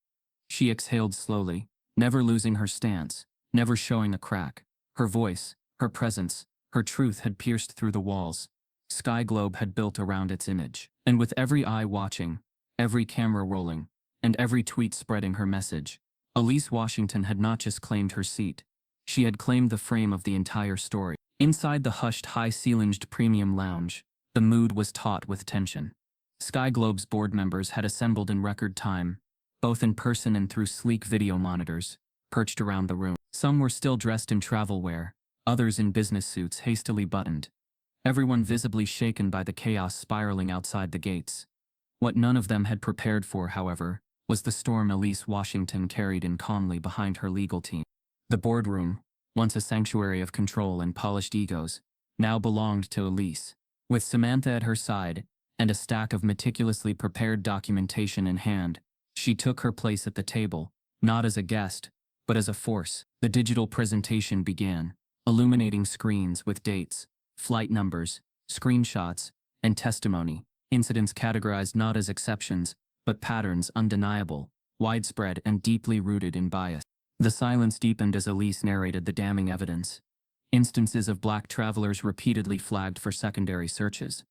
She exhaled slowly, never losing her stance, never showing a crack. Her voice, her presence, her truth had pierced through the walls. Sky Globe had built around its image. And with every eye watching, every camera rolling, and every tweet spreading her message, Elise Washington had not just claimed her seat. She had claimed the frame of the entire story. Inside the hushed, high-ceilinged premium lounge, the mood was taut with tension. Sky Globe's board members had assembled in record time, both in person and through sleek video monitors, perched around the room. Some were still dressed in travel wear, others in business suits hastily buttoned. Everyone visibly shaken by the chaos spiraling outside the gates. What none of them had prepared for, however, was the storm Elise Washington carried in calmly behind her legal team. The boardroom, once a sanctuary of control and polished egos, now belonged to Elise. With Samantha at her side, and a stack of meticulously prepared documentation in hand, she took her place at the table, not as a guest, but as a force. The digital presentation began, illuminating screens with dates, flight numbers, screenshots, and testimony, incidents categorized not as exceptions, but patterns undeniable, widespread, and deeply rooted in bias. The silence deepened as Elise narrated the damning evidence. Instances of black travelers repeatedly flagged for secondary searches.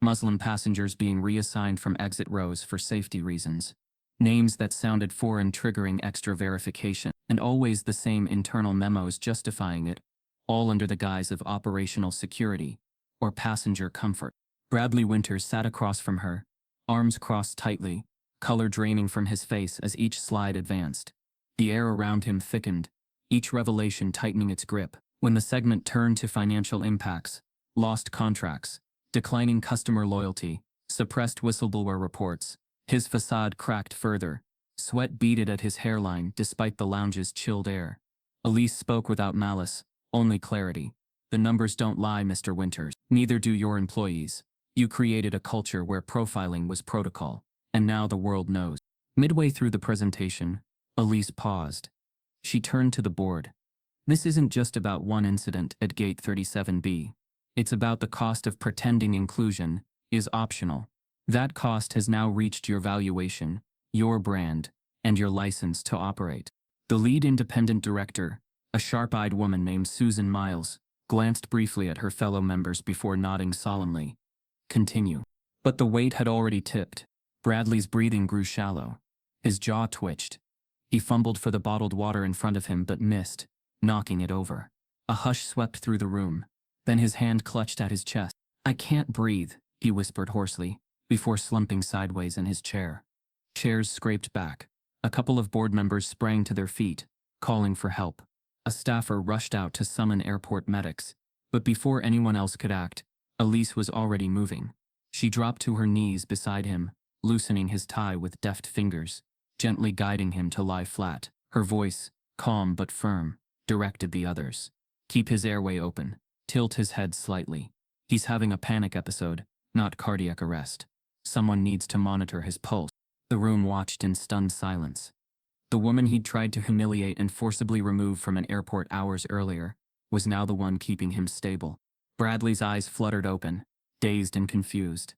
Muslim passengers being reassigned from exit rows for safety reasons. Names that sounded foreign triggering extra verification, and always the same internal memos justifying it, all under the guise of operational security or passenger comfort. Bradley Winters sat across from her, arms crossed tightly, color draining from his face as each slide advanced. The air around him thickened, each revelation tightening its grip. When the segment turned to financial impacts, lost contracts, declining customer loyalty, suppressed whistleblower reports, his facade cracked further. Sweat beaded at his hairline despite the lounge's chilled air. Elise spoke without malice, only clarity. The numbers don't lie, Mr. Winters. Neither do your employees. You created a culture where profiling was protocol, and now the world knows. Midway through the presentation, Elise paused. She turned to the board. This isn't just about one incident at Gate 37B. It's about the cost of pretending inclusion is optional. That cost has now reached your valuation, your brand, and your license to operate. The lead independent director, a sharp-eyed woman named Susan Miles, glanced briefly at her fellow members before nodding solemnly. Continue. But the weight had already tipped. Bradley's breathing grew shallow. His jaw twitched. He fumbled for the bottled water in front of him but missed, knocking it over. A hush swept through the room. Then his hand clutched at his chest. I can't breathe, he whispered hoarsely, before slumping sideways in his chair. Chairs scraped back. A couple of board members sprang to their feet, calling for help. A staffer rushed out to summon airport medics. But before anyone else could act, Elise was already moving. She dropped to her knees beside him, loosening his tie with deft fingers, gently guiding him to lie flat. Her voice, calm but firm, directed the others. Keep his airway open. Tilt his head slightly. He's having a panic episode, not cardiac arrest. Someone needs to monitor his pulse. The room watched in stunned silence. The woman he'd tried to humiliate and forcibly remove from an airport hours earlier was now the one keeping him stable. Bradley's eyes fluttered open, dazed and confused.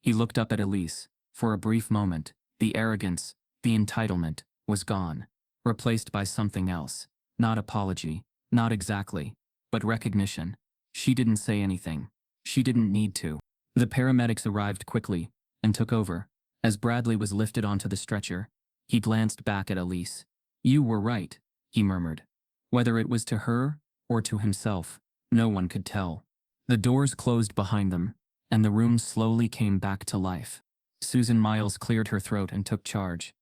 He looked up at Elise. For a brief moment, the arrogance, the entitlement, was gone, replaced by something else. Not apology, not exactly, but recognition. She didn't say anything. She didn't need to. The paramedics arrived quickly and took over. As Bradley was lifted onto the stretcher, he glanced back at Elise. You were right, he murmured. Whether it was to her or to himself, no one could tell. The doors closed behind them, and the room slowly came back to life. Susan Miles cleared her throat and took charge.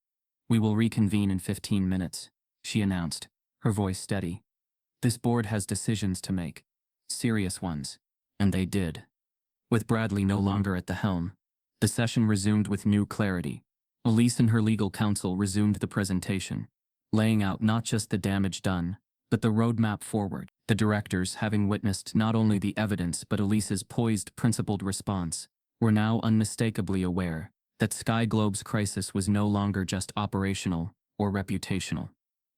We will reconvene in 15 minutes, she announced, her voice steady. This board has decisions to make. Serious ones. And they did. With Bradley no longer at the helm, the session resumed with new clarity. Elise and her legal counsel resumed the presentation, laying out not just the damage done, but the roadmap forward. The directors, having witnessed not only the evidence but Elise's poised, principled response, were now unmistakably aware that Sky Globe's crisis was no longer just operational or reputational.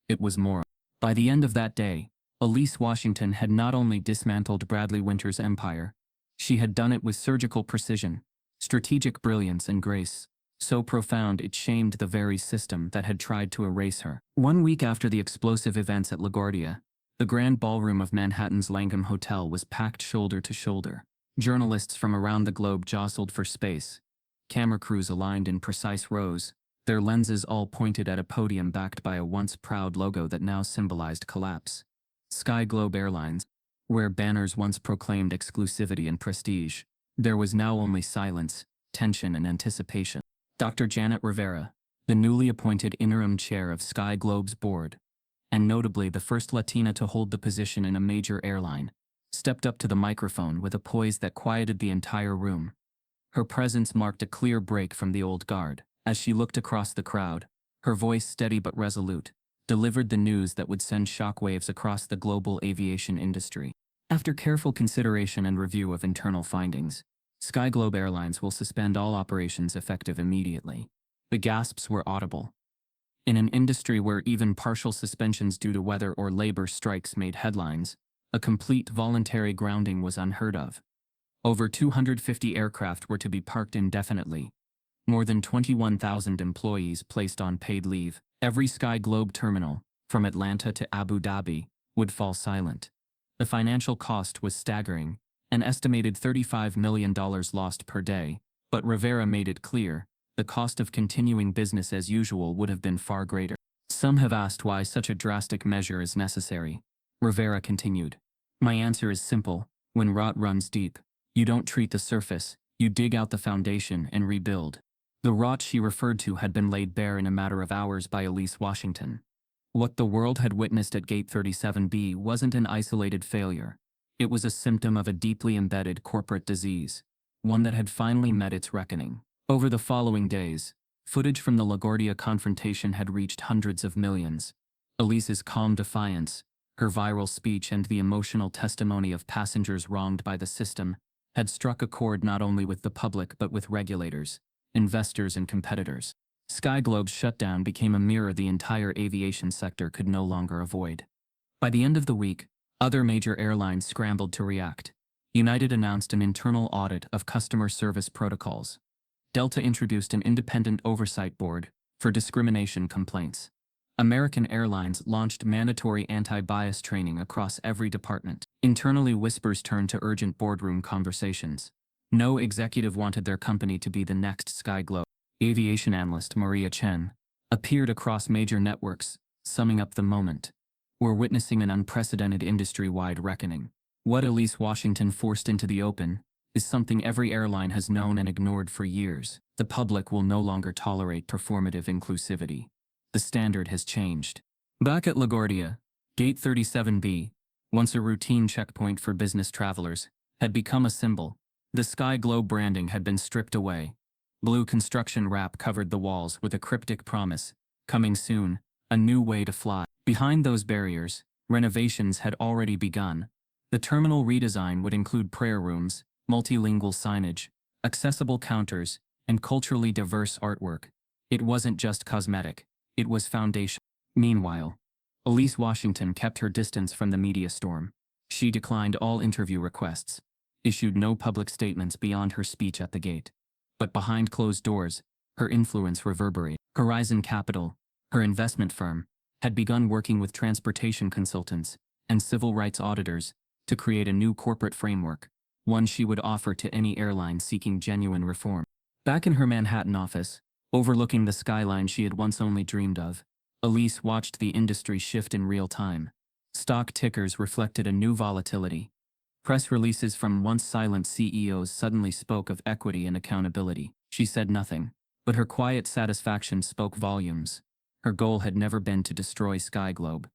It was moral. By the end of that day, Elise Washington had not only dismantled Bradley Winters' empire, she had done it with surgical precision, strategic brilliance and grace, so profound it shamed the very system that had tried to erase her. 1 week after the explosive events at LaGuardia, the grand ballroom of Manhattan's Langham Hotel was packed shoulder to shoulder. Journalists from around the globe jostled for space. Camera crews aligned in precise rows, their lenses all pointed at a podium backed by a once proud logo that now symbolized collapse. Sky Globe Airlines, where banners once proclaimed exclusivity and prestige, there was now only silence, tension, and anticipation. Dr. Janet Rivera, the newly appointed interim chair of Sky Globe's board, and notably the first Latina to hold the position in a major airline, stepped up to the microphone with a poise that quieted the entire room. Her presence marked a clear break from the old guard. As she looked across the crowd, her voice steady but resolute, delivered the news that would send shockwaves across the global aviation industry. After careful consideration and review of internal findings, Sky Globe Airlines will suspend all operations effective immediately. The gasps were audible. In an industry where even partial suspensions due to weather or labor strikes made headlines, a complete voluntary grounding was unheard of. Over 250 aircraft were to be parked indefinitely. More than 21,000 employees placed on paid leave. Every Sky Globe terminal, from Atlanta to Abu Dhabi, would fall silent. The financial cost was staggering, an estimated $35 million lost per day, but Rivera made it clear, the cost of continuing business as usual would have been far greater. Some have asked why such a drastic measure is necessary. Rivera continued. My answer is simple. When rot runs deep, you don't treat the surface, you dig out the foundation and rebuild. The rot she referred to had been laid bare in a matter of hours by Elise Washington. What the world had witnessed at Gate 37B wasn't an isolated failure. It was a symptom of a deeply embedded corporate disease, one that had finally met its reckoning. Over the following days, footage from the LaGuardia confrontation had reached hundreds of millions. Elise's calm defiance, her viral speech, and the emotional testimony of passengers wronged by the system had struck a chord not only with the public but with regulators, investors, and competitors. Sky Globe's shutdown became a mirror the entire aviation sector could no longer avoid. By the end of the week, other major airlines scrambled to react. United announced an internal audit of customer service protocols. Delta introduced an independent oversight board for discrimination complaints. American Airlines launched mandatory anti-bias training across every department. Internally, whispers turned to urgent boardroom conversations. No executive wanted their company to be the next Sky Globe. Aviation analyst Maria Chen appeared across major networks, summing up the moment. We're witnessing an unprecedented industry-wide reckoning. What Elise Washington forced into the open is something every airline has known and ignored for years. The public will no longer tolerate performative inclusivity. The standard has changed. Back at LaGuardia, Gate 37B, once a routine checkpoint for business travelers, had become a symbol. The Sky Globe branding had been stripped away. Blue construction wrap covered the walls with a cryptic promise: coming soon, a new way to fly. Behind those barriers, renovations had already begun. The terminal redesign would include prayer rooms, multilingual signage, accessible counters, and culturally diverse artwork. It wasn't just cosmetic, it was foundational. Meanwhile, Elise Washington kept her distance from the media storm. She declined all interview requests, issued no public statements beyond her speech at the gate. But behind closed doors, her influence reverberated. Horizon Capital, her investment firm, had begun working with transportation consultants and civil rights auditors to create a new corporate framework, one she would offer to any airline seeking genuine reform. Back in her Manhattan office, overlooking the skyline she had once only dreamed of, Elise watched the industry shift in real time. Stock tickers reflected a new volatility. Press releases from once silent CEOs suddenly spoke of equity and accountability. She said nothing, but her quiet satisfaction spoke volumes. Her goal had never been to destroy Sky Globe.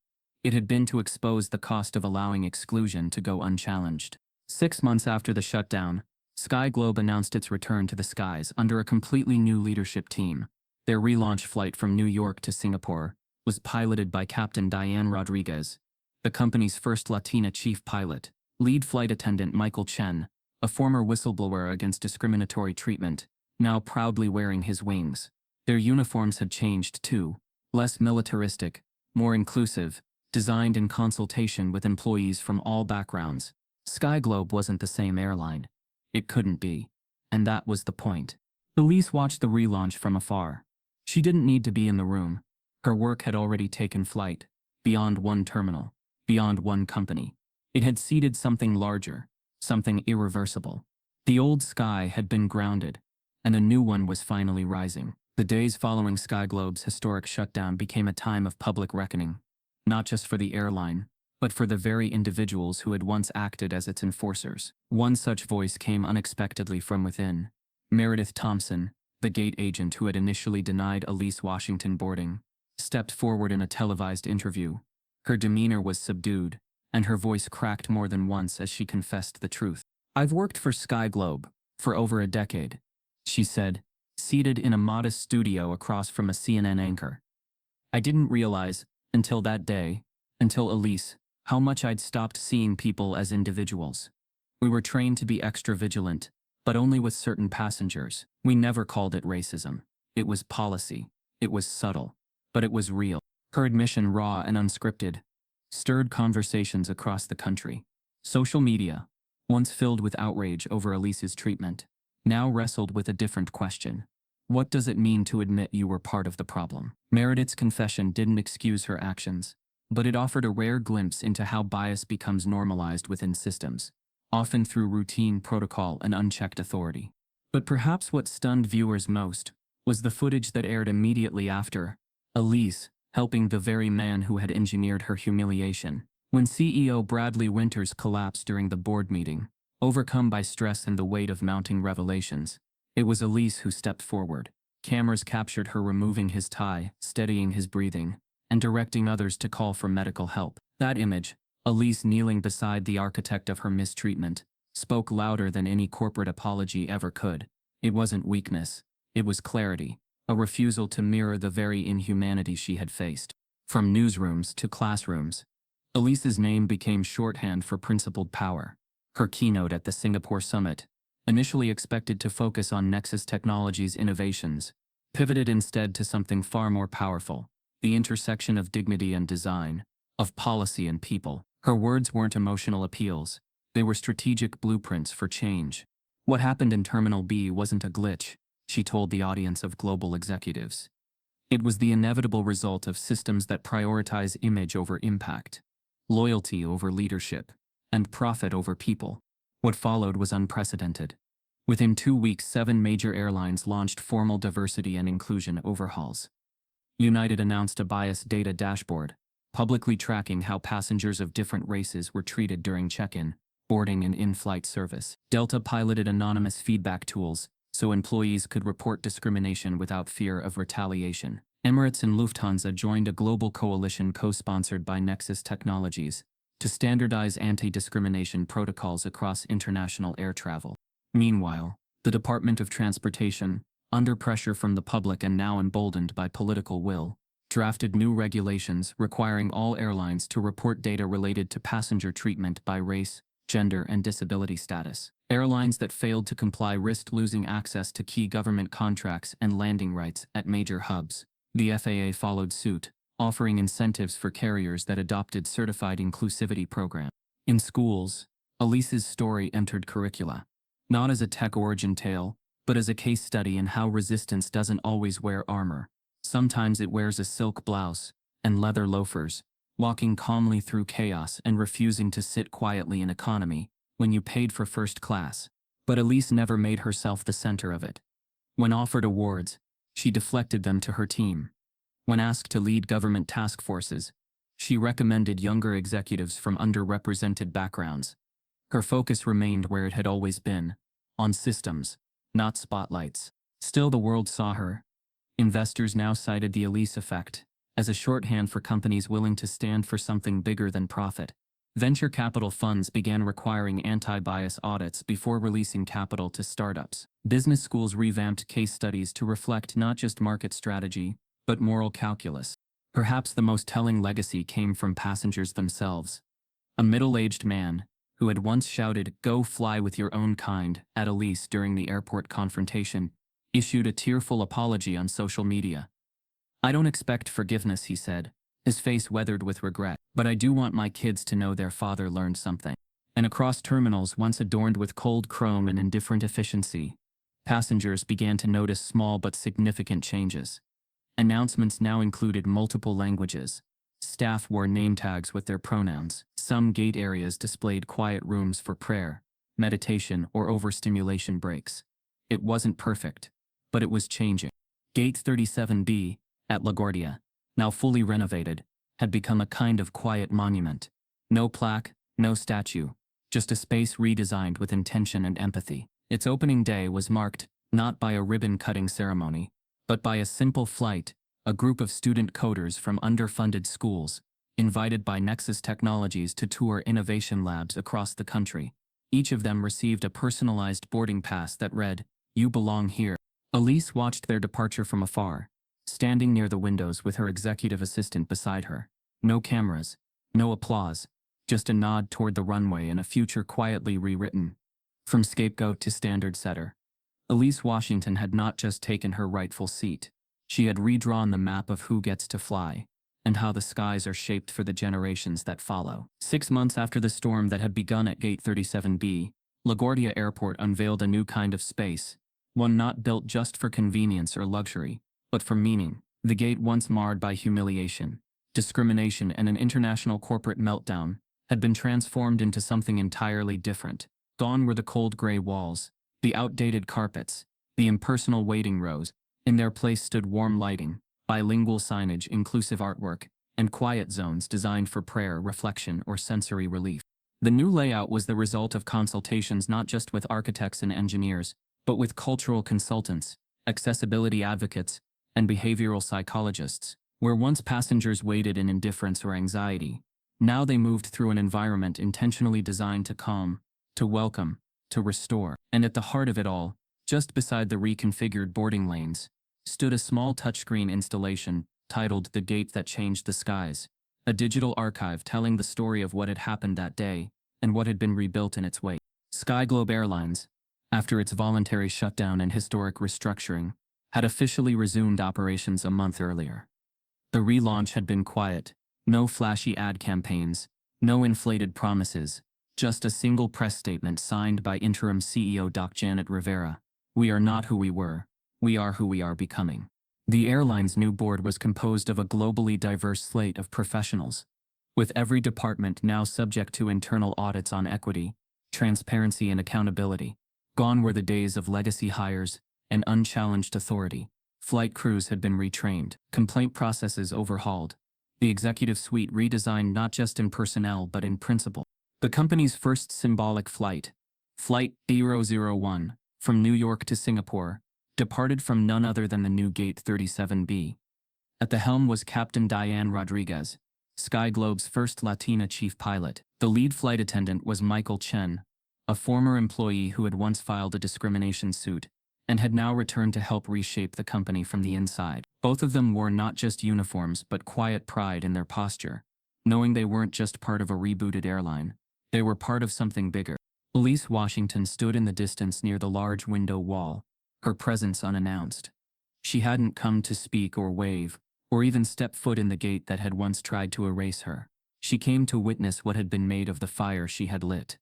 It had been to expose the cost of allowing exclusion to go unchallenged. 6 months after the shutdown, Sky Globe announced its return to the skies under a completely new leadership team. Their relaunch flight from New York to Singapore was piloted by Captain Diane Rodriguez, the company's first Latina chief pilot. Lead flight attendant Michael Chen, a former whistleblower against discriminatory treatment, now proudly wearing his wings. Their uniforms had changed too, less militaristic, more inclusive, designed in consultation with employees from all backgrounds. Sky Globe wasn't the same airline. It couldn't be. And that was the point. Elise watched the relaunch from afar. She didn't need to be in the room. Her work had already taken flight, beyond one terminal, beyond one company. It had seeded something larger, something irreversible. The old sky had been grounded, and a new one was finally rising. The days following Sky Globe's historic shutdown became a time of public reckoning, not just for the airline, but for the very individuals who had once acted as its enforcers. One such voice came unexpectedly from within. Meredith Thompson, the gate agent who had initially denied Elise Washington boarding, stepped forward in a televised interview. Her demeanor was subdued, and her voice cracked more than once as she confessed the truth. "I've worked for Sky Globe for over a decade," she said, seated in a modest studio across from a CNN anchor. "I didn't realize, until that day, until Elise, how much I'd stopped seeing people as individuals. We were trained to be extra vigilant, but only with certain passengers. We never called it racism. It was policy. It was subtle, but it was real." Her admission, raw and unscripted, stirred conversations across the country. Social media, once filled with outrage over Elise's treatment, now wrestled with a different question. What does it mean to admit you were part of the problem? Meredith's confession didn't excuse her actions, but it offered a rare glimpse into how bias becomes normalized within systems, often through routine protocol and unchecked authority. But perhaps what stunned viewers most was the footage that aired immediately after. Elise, helping the very man who had engineered her humiliation. When CEO Bradley Winters collapsed during the board meeting, overcome by stress and the weight of mounting revelations, it was Elise who stepped forward. Cameras captured her removing his tie, steadying his breathing, and directing others to call for medical help. That image, Elise kneeling beside the architect of her mistreatment, spoke louder than any corporate apology ever could. It wasn't weakness. It was clarity, a refusal to mirror the very inhumanity she had faced. From newsrooms to classrooms, Elise's name became shorthand for principled power. Her keynote at the Singapore summit, initially expected to focus on Nexus Technologies' innovations, pivoted instead to something far more powerful: the intersection of dignity and design, of policy and people. Her words weren't emotional appeals, they were strategic blueprints for change. What happened in Terminal B wasn't a glitch, she told the audience of global executives. It was the inevitable result of systems that prioritize image over impact, loyalty over leadership, and profit over people. What followed was unprecedented. Within 2 weeks, 7 major airlines launched formal diversity and inclusion overhauls. United announced a bias data dashboard, publicly tracking how passengers of different races were treated during check-in, boarding, and in-flight service. Delta piloted anonymous feedback tools so employees could report discrimination without fear of retaliation. Emirates and Lufthansa joined a global coalition co-sponsored by Nexus Technologies to standardize anti-discrimination protocols across international air travel. Meanwhile, the Department of Transportation, under pressure from the public and now emboldened by political will, drafted new regulations requiring all airlines to report data related to passenger treatment by race, gender, and disability status. Airlines that failed to comply risked losing access to key government contracts and landing rights at major hubs. The FAA followed suit, offering incentives for carriers that adopted certified inclusivity programs. In schools, Elise's story entered curricula, not as a tech origin tale, but as a case study in how resistance doesn't always wear armor. Sometimes it wears a silk blouse and leather loafers, walking calmly through chaos and refusing to sit quietly in economy when you paid for first class. But Elise never made herself the center of it. When offered awards, she deflected them to her team. When asked to lead government task forces, she recommended younger executives from underrepresented backgrounds. Her focus remained where it had always been, on systems, not spotlights. Still, the world saw her. Investors now cited the Elise effect as a shorthand for companies willing to stand for something bigger than profit. Venture capital funds began requiring anti-bias audits before releasing capital to startups. Business schools revamped case studies to reflect not just market strategy, but moral calculus. Perhaps the most telling legacy came from passengers themselves. A middle-aged man, who had once shouted, "Go fly with your own kind," at Elise during the airport confrontation, issued a tearful apology on social media. "I don't expect forgiveness," he said, his face weathered with regret, "but I do want my kids to know their father learned something." And across terminals once adorned with cold chrome and indifferent efficiency, passengers began to notice small but significant changes. Announcements now included multiple languages. Staff wore name tags with their pronouns. Some gate areas displayed quiet rooms for prayer, meditation, or overstimulation breaks. It wasn't perfect, but it was changing. Gate 37B, at LaGuardia, now fully renovated, had become a kind of quiet monument. No plaque, no statue, just a space redesigned with intention and empathy. Its opening day was marked not by a ribbon-cutting ceremony, but by a simple flight, a group of student coders from underfunded schools, invited by Nexus Technologies to tour innovation labs across the country. Each of them received a personalized boarding pass that read, "You belong here." Elise watched their departure from afar, standing near the windows with her executive assistant beside her. No cameras, no applause, just a nod toward the runway and a future quietly rewritten. From scapegoat to standard setter, Elise Washington had not just taken her rightful seat. She had redrawn the map of who gets to fly, and how the skies are shaped for the generations that follow. 6 months after the storm that had begun at Gate 37B, LaGuardia Airport unveiled a new kind of space, one not built just for convenience or luxury, but for meaning. The gate, once marred by humiliation, discrimination, and an international corporate meltdown, had been transformed into something entirely different. Gone were the cold gray walls, the outdated carpets, the impersonal waiting rows. In their place stood warm lighting, bilingual signage, inclusive artwork, and quiet zones designed for prayer, reflection, or sensory relief. The new layout was the result of consultations not just with architects and engineers, but with cultural consultants, accessibility advocates, and behavioral psychologists. Where once passengers waited in indifference or anxiety, now they moved through an environment intentionally designed to calm, to welcome, to restore. And at the heart of it all, just beside the reconfigured boarding lanes, stood a small touchscreen installation titled "The Gate That Changed the Skies," a digital archive telling the story of what had happened that day and what had been rebuilt in its wake. Sky Globe Airlines, after its voluntary shutdown and historic restructuring, had officially resumed operations a month earlier. The relaunch had been quiet, no flashy ad campaigns, no inflated promises, just a single press statement signed by interim CEO Doc Janet Rivera. "We are not who we were, we are who we are becoming." The airline's new board was composed of a globally diverse slate of professionals, with every department now subject to internal audits on equity, transparency and accountability. Gone were the days of legacy hires and unchallenged authority. Flight crews had been retrained, complaint processes overhauled, the executive suite redesigned not just in personnel but in principle. The company's first symbolic flight, Flight 001, from New York to Singapore, departed from none other than the new Gate 37B. At the helm was Captain Diane Rodriguez, Sky Globe's first Latina chief pilot. The lead flight attendant was Michael Chen, a former employee who had once filed a discrimination suit and had now returned to help reshape the company from the inside. Both of them wore not just uniforms but quiet pride in their posture, knowing they weren't just part of a rebooted airline, they were part of something bigger. Elise Washington stood in the distance near the large window wall, her presence unannounced. She hadn't come to speak or wave, or even step foot in the gate that had once tried to erase her. She came to witness what had been made of the fire she had lit.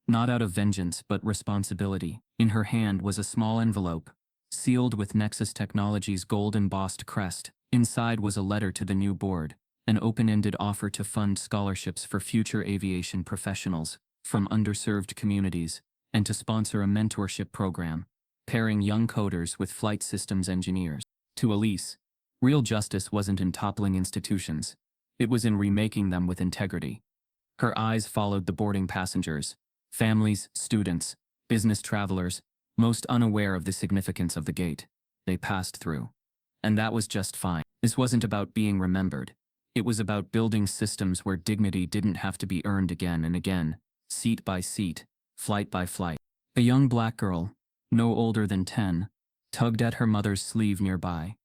Not out of vengeance but responsibility. In her hand was a small envelope, sealed with Nexus Technologies' gold-embossed crest. Inside was a letter to the new board, an open-ended offer to fund scholarships for future aviation professionals from underserved communities, and to sponsor a mentorship program, pairing young coders with flight systems engineers. To Elise, real justice wasn't in toppling institutions, it was in remaking them with integrity. Her eyes followed the boarding passengers, families, students, business travelers, most unaware of the significance of the gate. They passed through. And that was just fine. This wasn't about being remembered. It was about building systems where dignity didn't have to be earned again and again, seat by seat, flight by flight. A young black girl, no older than 10, tugged at her mother's sleeve nearby.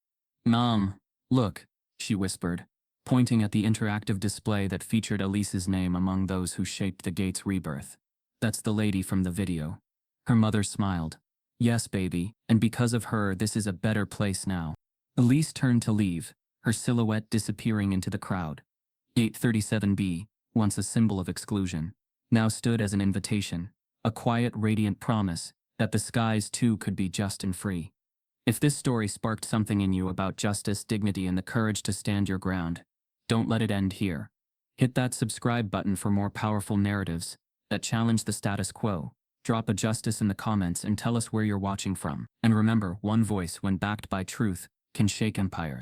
"Mom, look," she whispered, pointing at the interactive display that featured Elise's name among those who shaped the gate's rebirth. "That's the lady from the video." Her mother smiled. "Yes, baby, and because of her, this is a better place now." Elise turned to leave, her silhouette disappearing into the crowd. Gate 37B, once a symbol of exclusion, now stood as an invitation, a quiet, radiant promise that the skies too could be just and free. If this story sparked something in you about justice, dignity, and the courage to stand your ground, don't let it end here. Hit that subscribe button for more powerful narratives that challenge the status quo. Drop a justice in the comments and tell us where you're watching from. And remember, one voice, when backed by truth, can shake empires.